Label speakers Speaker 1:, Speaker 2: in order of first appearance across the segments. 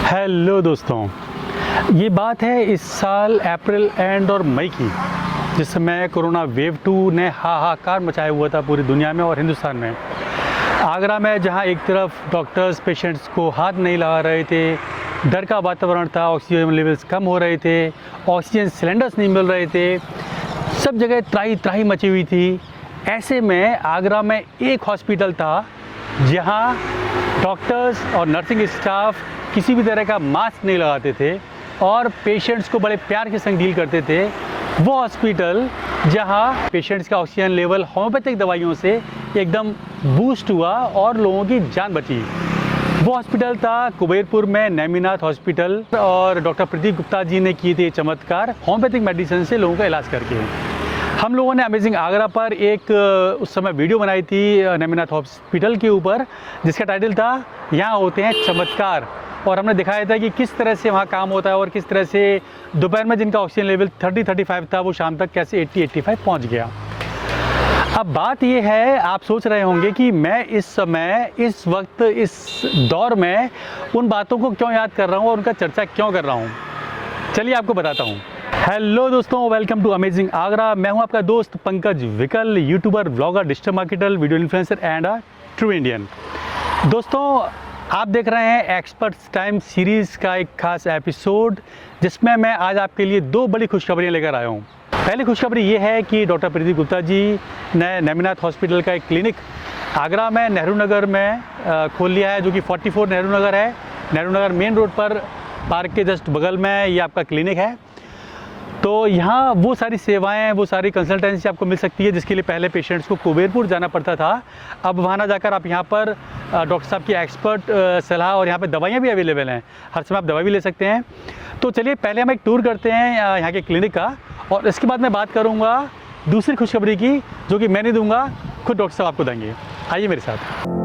Speaker 1: Hello दोस्तों, ये बात है इस साल अप्रैल एंड और मई की, जिस समय कोरोना वेव 2 ने हाहाकार मचाया हुआ था पूरी दुनिया में और हिंदुस्तान में। आगरा में जहां एक तरफ डॉक्टर्स पेशेंट्स को हाथ नहीं लगा रहे थे, डर का वातावरण था, ऑक्सीजन लेवल्स कम हो रहे थे, ऑक्सीजन सिलेंडर्स नहीं मिल रहे थे, सब जगह त्राही त्राही मची हुई थी। ऐसे में आगरा में एक हॉस्पिटल था जहाँ डॉक्टर्स और नर्सिंग स्टाफ किसी भी तरह का मास्क नहीं लगाते थे और पेशेंट्स को बड़े प्यार के संग डील करते थे। वो हॉस्पिटल जहां पेशेंट्स का ऑक्सीजन लेवल होम्योपैथिक दवाइयों से एकदम बूस्ट हुआ और लोगों की जान बची, वो हॉस्पिटल था कुबेरपुर में नेमिनाथ हॉस्पिटल। और डॉक्टर प्रदीप गुप्ता जी ने किए थे चमत्कार होम्योपैथिक मेडिसिन से लोगों का इलाज करके। हम लोगों ने अमेजिंग आगरा पर एक उस समय वीडियो बनाई थी नेमिनाथ हॉस्पिटल के ऊपर, जिसका टाइटल था यहाँ होते हैं चमत्कार। और हमने दिखाया था कि किस तरह से वहाँ काम होता है और किस तरह से दोपहर में जिनका ऑक्सीजन लेवल 30-35 था वो शाम तक कैसे 80-85 पहुँच गया। अब बात ये है, आप सोच रहे होंगे कि मैं इस समय इस वक्त इस दौर में उन बातों को क्यों याद कर रहा हूँ और उनका चर्चा क्यों कर रहा हूँ। चलिए आपको बताता हूँ। हेलो दोस्तों, वेलकम टू अमेजिंग आगरा। मैं हूँ आपका दोस्त पंकज विकल, YouTuber, blogger, digital marketer, video influencer and a true Indian. दोस्तों, आप देख रहे हैं एक्सपर्ट्स टाइम सीरीज़ का एक खास एपिसोड, जिसमें मैं आज आपके लिए दो बड़ी खुशखबरियाँ लेकर आया हूँ। पहली खुशखबरी ये है कि डॉक्टर प्रदीप गुप्ता जी ने नेमिनाथ हॉस्पिटल का एक क्लिनिक आगरा में नेहरू नगर में खोल लिया है, जो कि 44 नेहरू नगर है। नेहरू नगर मेन रोड पर पार्क के जस्ट बगल में ये आपका क्लिनिक है। तो यहाँ वो सारी सेवाएं, वो सारी कंसल्टेंसी आपको मिल सकती है, जिसके लिए पहले पेशेंट्स को कुबेरपुर जाना पड़ता था। अब वहाँ ना जाकर आप यहाँ पर डॉक्टर साहब की एक्सपर्ट सलाह और यहाँ पे दवाइयाँ भी अवेलेबल हैं, हर समय आप दवाई भी ले सकते हैं। तो चलिए पहले हम एक टूर करते हैं यहाँ के क्लिनिक का, और इसके बाद मैं बात करूँगा दूसरी खुशखबरी की, जो कि मैं नहीं दूँगा, खुद डॉक्टर साहब आपको देंगे। आइए मेरे साथ।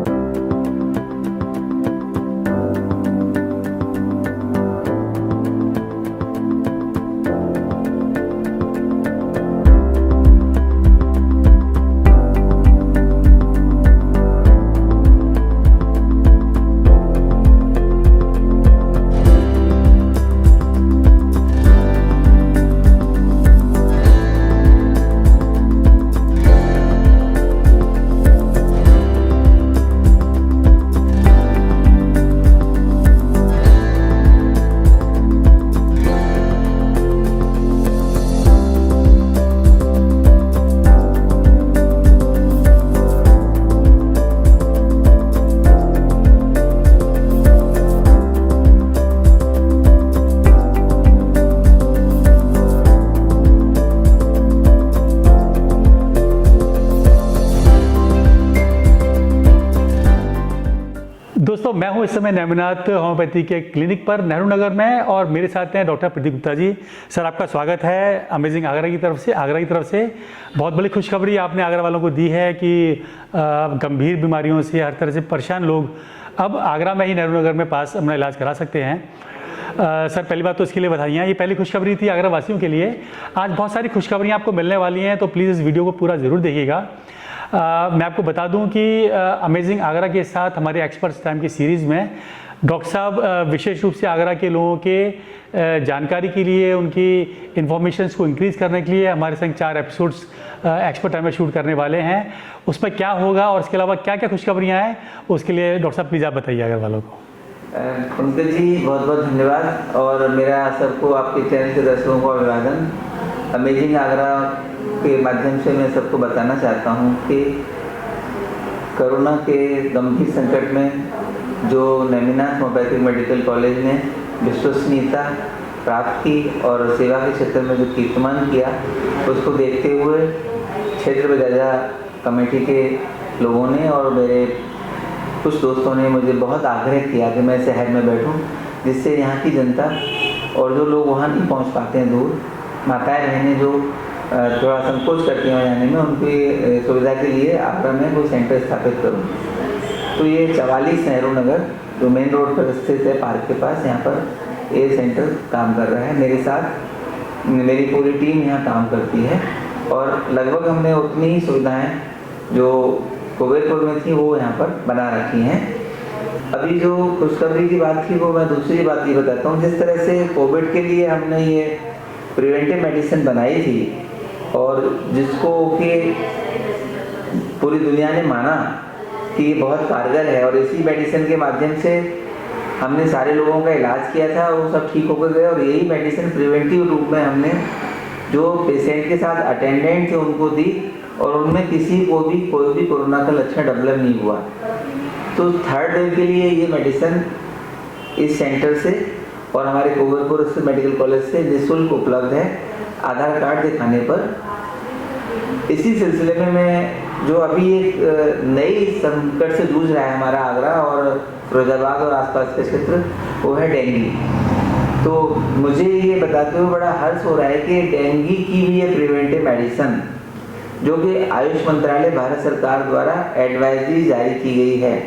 Speaker 1: दोस्तों, मैं हूं इस समय नेमिनाथ होम्योपैथी के क्लिनिक पर नेहरू नगर में, और मेरे साथ हैं डॉक्टर प्रदीप गुप्ता जी। सर, आपका स्वागत है अमेजिंग आगरा की तरफ से। बहुत बड़ी खुशखबरी आपने आगरा वालों को दी है कि गंभीर बीमारियों से हर तरह से परेशान लोग अब आगरा में ही नेहरू नगर में पास अपना इलाज करा सकते हैं। सर, पहली बात तो इसके लिए बधाइयाँ। ये पहली खुशखबरी थी आगरा वासियों के लिए। आज बहुत सारी खुशखबरियाँ आपको मिलने वाली हैं, तो प्लीज़ इस वीडियो को पूरा ज़रूर देखिएगा। मैं आपको बता दूं कि अमेजिंग आगरा के साथ हमारे एक्सपर्ट्स टाइम की सीरीज़ में डॉक्टर साहब विशेष रूप से आगरा के लोगों के जानकारी के लिए, उनकी इन्फॉर्मेशंस को इंक्रीज़ करने के लिए हमारे संग 4 एपिसोड्स एक्सपर्ट टाइम में शूट करने वाले हैं। उसमें क्या होगा और इसके अलावा क्या क्या खुशखबरियाँ हैं, उसके लिए डॉक्टर साहब प्लीज़ आप बताइए आगरा वालों को।
Speaker 2: पंकज जी, बहुत बहुत धन्यवाद, और मेरा सबको आपके चैनल के दर्शकों को अभिवादन। अमेजिंग आगरा के माध्यम से मैं सबको बताना चाहता हूँ कि कोरोना के गंभीर संकट में जो नेमिनाथ होम्योपैथिक मेडिकल कॉलेज ने विश्वसनीयता प्राप्त की और सेवा के क्षेत्र में जो कीर्तिमान किया, उसको देखते हुए क्षेत्र बजाजा कमेटी के लोगों ने और मेरे कुछ दोस्तों ने मुझे बहुत आग्रह किया कि मैं शहर में बैठूं, जिससे यहाँ की जनता और जो लोग वहाँ नहीं पहुँच पाते हैं, दूर माताएं बहनें जो थोड़ा संकोच करती हैं जाने में, उनकी सुविधा के लिए आगरा में कोई सेंटर स्थापित करूँ। तो ये 44 नेहरू नगर जो मेन रोड पर स्थित है पार्क के पास, यहाँ पर ये सेंटर काम कर रहा है। मेरे साथ मेरी पूरी टीम यहाँ काम करती है, और लगभग हमने उतनी ही सुविधाएं जो कुबेरपुर में थी वो यहाँ पर बना रखी हैं। अभी जो खुशखबरी की बात थी वो मैं दूसरी बात ये बताता हूँ। जिस तरह से कोविड के लिए हमने ये प्रिवेंटिव मेडिसिन बनाई थी और जिसको कि पूरी दुनिया ने माना कि ये बहुत कारगर है, और इसी मेडिसिन के माध्यम से हमने सारे लोगों का इलाज किया था, वो सब ठीक होकर गए। और यही मेडिसिन प्रिवेंटिव रूप में हमने जो पेशेंट के साथ अटेंडेंट थे उनको दी, और उनमें किसी को भी कोई भी कोरोना का लक्षण डेवलप नहीं हुआ। तो थर्ड वेव के लिए ये मेडिसिन इस सेंटर से और हमारे गोरखपुर मेडिकल कॉलेज से निःशुल्क उपलब्ध है आधार कार्ड दिखाने पर। इसी सिलसिले में मैं जो अभी एक नई संकट से जूझ रहा है हमारा आगरा और फिरोजाबाद और आसपास के क्षेत्र, वो है डेंगू। तो मुझे ये बताते हुए बड़ा हर्ष हो रहा है कि डेंगू की भी ये प्रिवेंटिव मेडिसिन जो कि आयुष मंत्रालय भारत सरकार द्वारा एडवाइजरी जारी की गई है,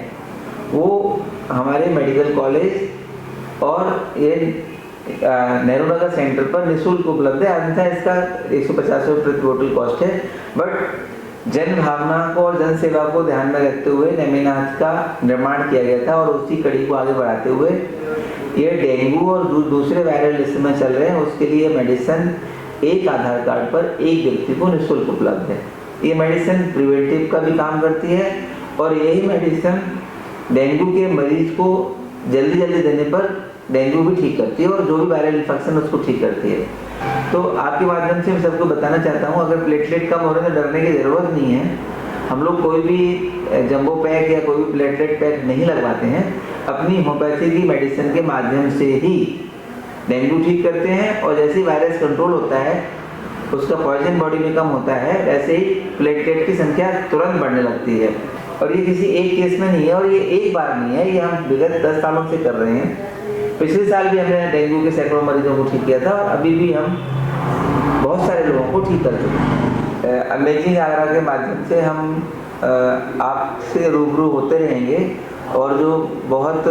Speaker 2: वो हमारे मेडिकल कॉलेज और ये नेहरू नगर सेंटर पर निःशुल्क उपलब्ध है। अन्यथा इसका 150 रुपये प्रति बोतल कॉस्ट है। बट जन भावना को और जन सेवा को ध्यान में रखते हुए नेमिनाथ का निर्माण किया गया था, और उसी कड़ी को आगे बढ़ाते हुए ये डेंगू और दूसरे वायरल इस समय चल रहे हैं, उसके लिए मेडिसिन एक आधार कार्ड पर एक व्यक्ति को निःशुल्क उपलब्ध है। ये मेडिसिन प्रिवेंटिव का भी काम करती है, और यही मेडिसिन डेंगू के मरीज को जल्दी देने पर डेंगू भी ठीक करती है, और जो भी वायरल इन्फेक्शन उसको ठीक करती है। तो आपके माध्यम से मैं सबको बताना चाहता हूँ, अगर प्लेटलेट कम हो रहे तो डरने की ज़रूरत नहीं है। हम लोग कोई भी जंबो पैक या कोई भी प्लेटलेट पैक नहीं लगवाते हैं, अपनी होम्योपैथी की मेडिसिन के माध्यम से ही डेंगू ठीक करते हैं। और जैसे ही वायरस कंट्रोल होता है, उसका पॉइजन बॉडी में कम होता है, वैसे ही प्लेटलेट की संख्या तुरंत बढ़ने लगती है। और ये किसी एक केस में नहीं है, और ये एक बार नहीं है, ये हम विगत 10 सालों से कर रहे हैं। पिछले साल भी हमने डेंगू के सैकड़ों मरीजों को ठीक किया था, और अभी भी हम बहुत सारे लोगों को ठीक कर चुके हैं। अमेजिंग आगरा के माध्यम से हम आपसे रूबरू होते रहेंगे, और जो बहुत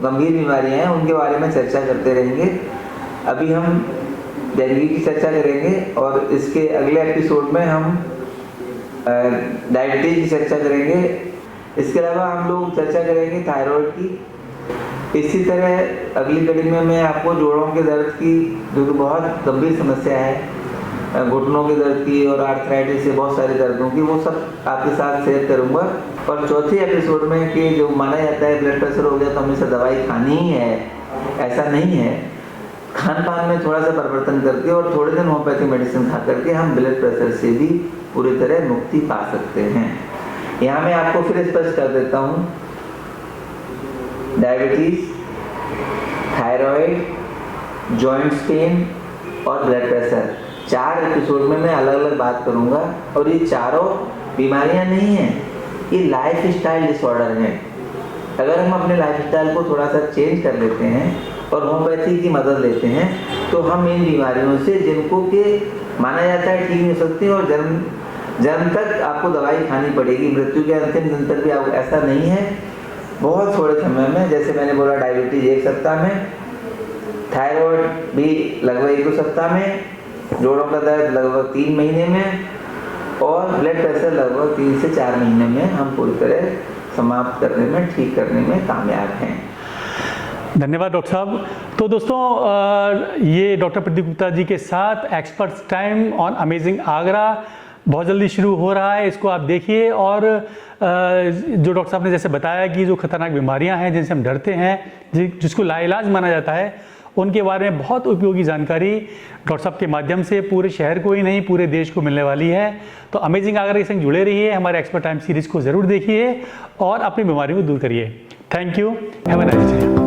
Speaker 2: गंभीर बीमारियां हैं उनके बारे में चर्चा करते रहेंगे। अभी हम डेंगू की चर्चा करेंगे, और इसके अगले एपिसोड में हम डायबिटीज की चर्चा करेंगे। इसके अलावा हम लोग चर्चा करेंगे थायराइड की। इसी तरह अगली कड़ी में मैं आपको जोड़ों के दर्द की, जो कि बहुत गंभीर समस्या है, घुटनों के दर्द की और आर्थराइटिस से बहुत सारे दर्दों की, वो सब आपके साथ शेयर करूंगा। और चौथे एपिसोड में कि जो माना जाता है ब्लड प्रेशर हो गया तो हमेशा दवाई खानी ही है, ऐसा नहीं है। खान पान में थोड़ा सा परिवर्तन करके और थोड़े दिन होम्योपैथी मेडिसिन खा करके हम ब्लड प्रेशर से भी पूरी तरह मुक्ति पा सकते हैं। यहाँ मैं आपको फिर स्पष्ट कर देता हूँ, डायबिटीज, थायराइड, जॉइंट्स पेन और ब्लड प्रेशर, 4 एपिसोड में मैं अलग अलग बात करूँगा। और ये चारों बीमारियाँ नहीं हैं, ये लाइफ स्टाइल डिसऑर्डर हैं। अगर हम अपने लाइफ स्टाइल को थोड़ा सा चेंज कर लेते हैं और होम्योपैथी की मदद लेते हैं, तो हम इन बीमारियों से, जिनको कि माना जाता है ठीक नहीं हो सकती और जन्म तक आपको दवाई खानी पड़ेगी, मृत्यु के अंतिम दिन तक भी आप, ऐसा नहीं है। बहुत थोड़े समय में, जैसे मैंने बोला डायबिटीज 1 सप्ताह में, थायराइड भी लगभग 1 सप्ताह में, जोड़ों का दर्द लगभग 3 महीने में, और ब्लड प्रेशर लगभग 3 से 4 महीने में हम पूरी तरह समाप्त करने में, ठीक करने में कामयाब हैं।
Speaker 1: धन्यवाद डॉक्टर साहब। तो दोस्तों, ये डॉक्टर प्रदीप गुप्ता जी के साथ experts time on amazing Agra बहुत जल्दी शुरू हो रहा है। इसको आप देखिए, और जो डॉक्टर साहब ने जैसे बताया कि जो खतरनाक बीमारियां हैं जिनसे हम डरते हैं, जिसको लाइलाज माना जाता है, उनके बारे में बहुत उपयोगी जानकारी डॉक्टर साहब के माध्यम से पूरे शहर को ही नहीं, पूरे देश को मिलने वाली है। तो अमेजिंग आगरा के संग जुड़े रहिए, हमारे एक्सपर्ट टाइम सीरीज को ज़रूर देखिए और अपनी बीमारियों को दूर करिए। Thank you, have a nice day.